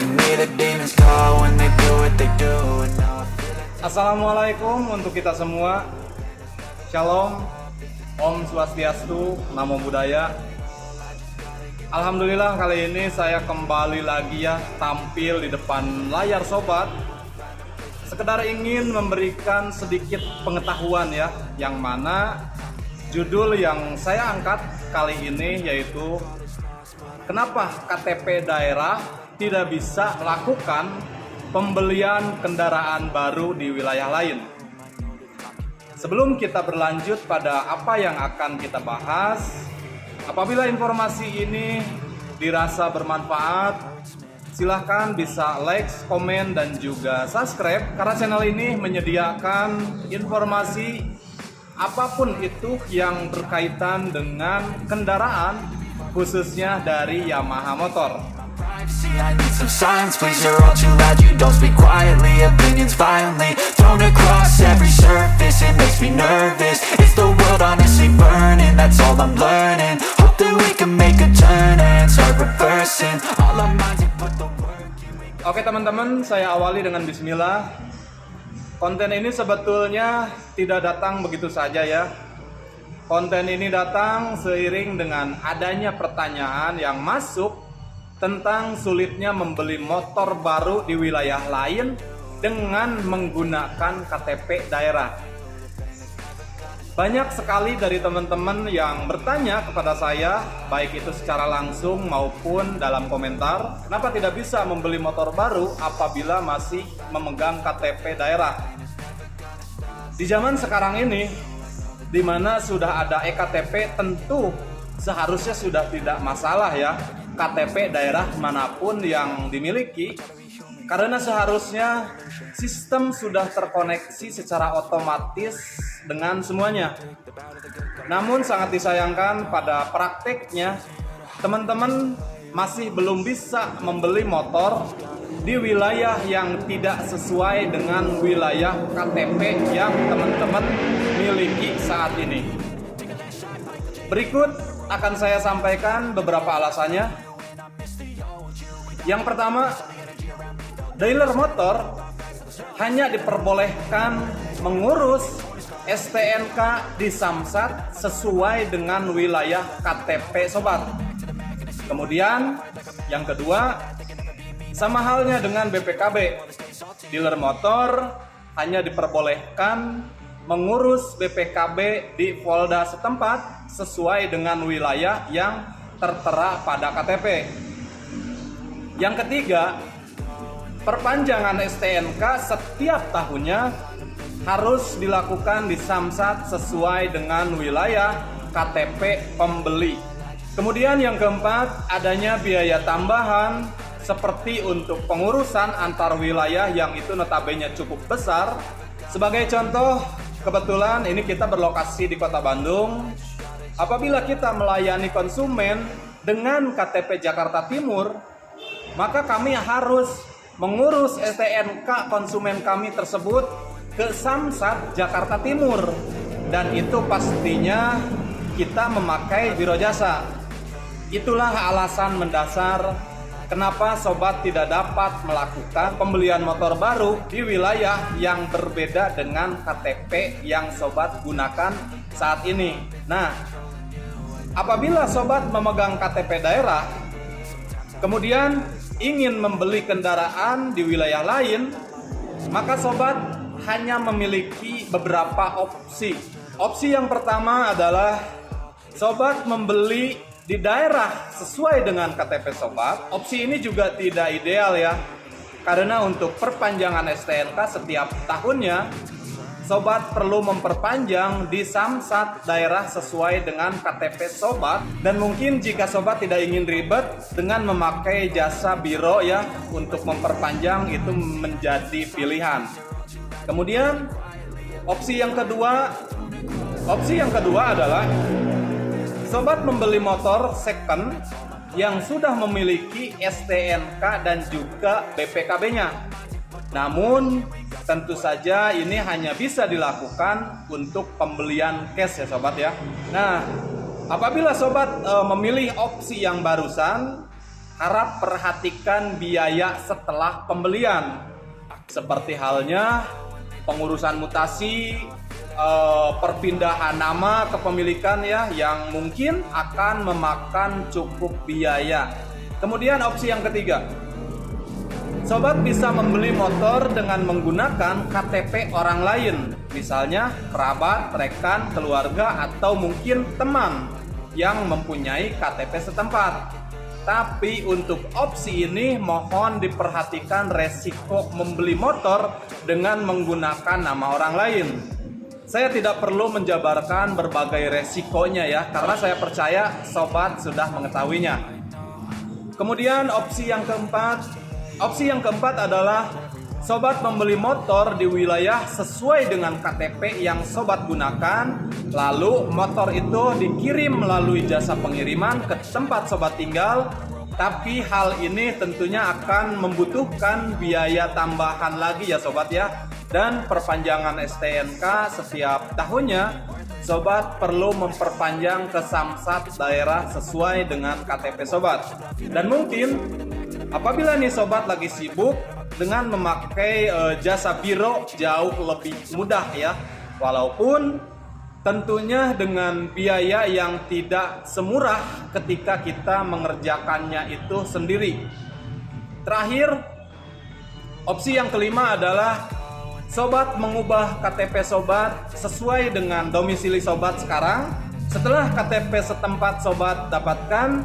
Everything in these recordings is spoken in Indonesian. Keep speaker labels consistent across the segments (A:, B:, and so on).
A: me the demons call when they do what they do. And now I feel like
B: Assalamualaikum untuk kita semua. Shalom, Om Swastiastu, Namo Buddhaya. Alhamdulillah kali ini saya kembali lagi ya tampil di depan layar sobat. Sekedar ingin memberikan sedikit pengetahuan ya, yang mana judul yang saya angkat kali ini yaitu kenapa KTP daerah tidak bisa melakukan pembelian kendaraan baru di wilayah lain. Sebelum kita berlanjut pada apa yang akan kita bahas, apabila informasi ini dirasa bermanfaat, silahkan bisa like, komen, dan juga subscribe, karena channel ini menyediakan informasi apapun itu yang berkaitan dengan kendaraan, khususnya dari Yamaha Motor.
A: privacy, I need some silence, please. You're all too loud, you don't speak quietly. Opinions violently thrown across every surface. It makes me nervous. It's the world honestly burning, that's all I'm learning. Hope that we can make a turn and start reversing all our minds and put the work in.
B: Oke teman-teman, saya awali dengan bismillah. Konten ini sebetulnya tidak datang begitu saja ya. Konten ini datang seiring dengan adanya pertanyaan yang masuk tentang sulitnya membeli motor baru di wilayah lain dengan menggunakan KTP daerah. Banyak sekali dari teman-teman yang bertanya kepada saya, baik itu secara langsung maupun dalam komentar, kenapa tidak bisa membeli motor baru apabila masih memegang KTP daerah. Di zaman sekarang ini, di mana sudah ada eKTP, tentu seharusnya sudah tidak masalah ya KTP daerah manapun yang dimiliki, karena seharusnya sistem sudah terkoneksi secara otomatis dengan semuanya. Namun sangat disayangkan pada prakteknya teman-teman masih belum bisa membeli motor di wilayah yang tidak sesuai dengan wilayah KTP yang teman-teman miliki saat ini. Berikut akan saya sampaikan beberapa alasannya. Yang pertama, dealer motor hanya diperbolehkan mengurus STNK di Samsat sesuai dengan wilayah KTP sobat. Kemudian yang kedua, sama halnya dengan BPKB, dealer motor hanya diperbolehkan mengurus BPKB di Polda setempat sesuai dengan wilayah yang tertera pada KTP. Yang ketiga, perpanjangan STNK setiap tahunnya harus dilakukan di Samsat sesuai dengan wilayah KTP pembeli. Kemudian yang keempat, adanya biaya tambahan seperti untuk pengurusan antar wilayah yang itu notabene cukup besar. Sebagai contoh, kebetulan ini kita berlokasi di Kota Bandung. Apabila kita melayani konsumen dengan KTP Jakarta Timur, maka kami harus mengurus STNK konsumen kami tersebut ke Samsat Jakarta Timur, dan itu pastinya kita memakai biro jasa. Itulah alasan mendasar kenapa sobat tidak dapat melakukan pembelian motor baru di wilayah yang berbeda dengan KTP yang sobat gunakan saat ini. Nah, apabila sobat memegang KTP daerah, kemudian ingin membeli kendaraan di wilayah lain, maka sobat hanya memiliki beberapa opsi. Opsi yang pertama adalah sobat membeli di daerah sesuai dengan KTP sobat. Opsi ini juga tidak ideal ya, karena untuk perpanjangan STNK setiap tahunnya sobat perlu memperpanjang di Samsat daerah sesuai dengan KTP sobat, dan mungkin jika sobat tidak ingin ribet dengan memakai jasa biro ya untuk memperpanjang, itu menjadi pilihan. Kemudian opsi yang kedua adalah sobat membeli motor second yang sudah memiliki STNK dan juga BPKB-nya. Namun tentu saja ini hanya bisa dilakukan untuk pembelian cash ya sobat ya. Nah, apabila sobat memilih opsi yang barusan, harap perhatikan biaya setelah pembelian, seperti halnya pengurusan mutasi, perpindahan nama kepemilikan ya, yang mungkin akan memakan cukup biaya. Kemudian opsi yang ketiga, sobat bisa membeli motor dengan menggunakan KTP orang lain, misalnya kerabat, rekan, keluarga, atau mungkin teman yang mempunyai KTP setempat. Tapi untuk opsi ini mohon diperhatikan resiko membeli motor dengan menggunakan nama orang lain. Saya tidak perlu menjabarkan berbagai resikonya ya, karena saya percaya sobat sudah mengetahuinya. Kemudian opsi yang keempat adalah sobat membeli motor di wilayah sesuai dengan KTP yang sobat gunakan, lalu motor itu dikirim melalui jasa pengiriman ke tempat sobat tinggal. Tapi hal ini tentunya akan membutuhkan biaya tambahan lagi ya sobat ya. Dan perpanjangan STNK setiap tahunnya, sobat perlu memperpanjang ke Samsat daerah sesuai dengan KTP sobat. Dan mungkin apabila nih sobat lagi sibuk, dengan memakai jasa biro jauh lebih mudah ya, walaupun tentunya dengan biaya yang tidak semurah ketika kita mengerjakannya itu sendiri. Terakhir, opsi yang kelima adalah sobat mengubah KTP sobat sesuai dengan domisili sobat sekarang. Setelah KTP setempat sobat dapatkan,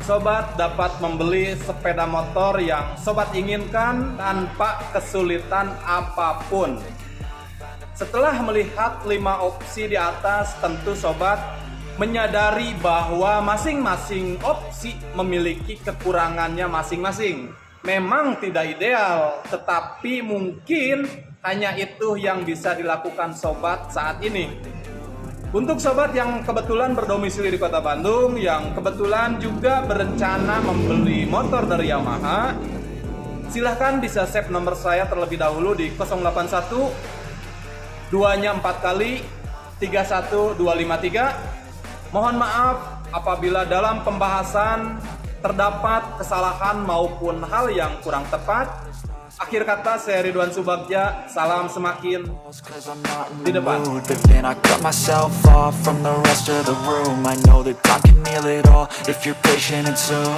B: sobat dapat membeli sepeda motor yang sobat inginkan tanpa kesulitan apapun. Setelah melihat 5 opsi di atas, tentu sobat menyadari bahwa masing-masing opsi memiliki kekurangannya masing-masing. Memang tidak ideal, tetapi mungkin hanya itu yang bisa dilakukan sobat saat ini. Untuk sobat yang kebetulan berdomisili di Kota Bandung, yang kebetulan juga berencana membeli motor dari Yamaha, silahkan bisa save nomor saya terlebih dahulu di 081 2-nya 4 kali 31253. Mohon maaf apabila dalam pembahasan terdapat kesalahan maupun hal yang kurang tepat. Akhir kata, saya Ridwan Subagja, salam semakin di depan.
A: But then I cut myself off from the rest of the room. I know that time can heal it all if you're patient and soon.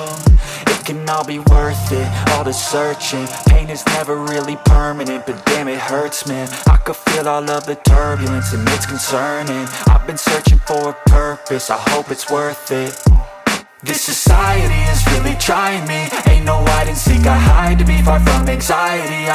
A: It can all be worth it, all the searching. Pain is never really permanent, but damn it hurts, man. I could feel all of the turbulence and it's concerning. I've been searching for a purpose, I hope it's worth it. This society is really trying me. Ain't no hide and seek, I hide to be far from anxiety.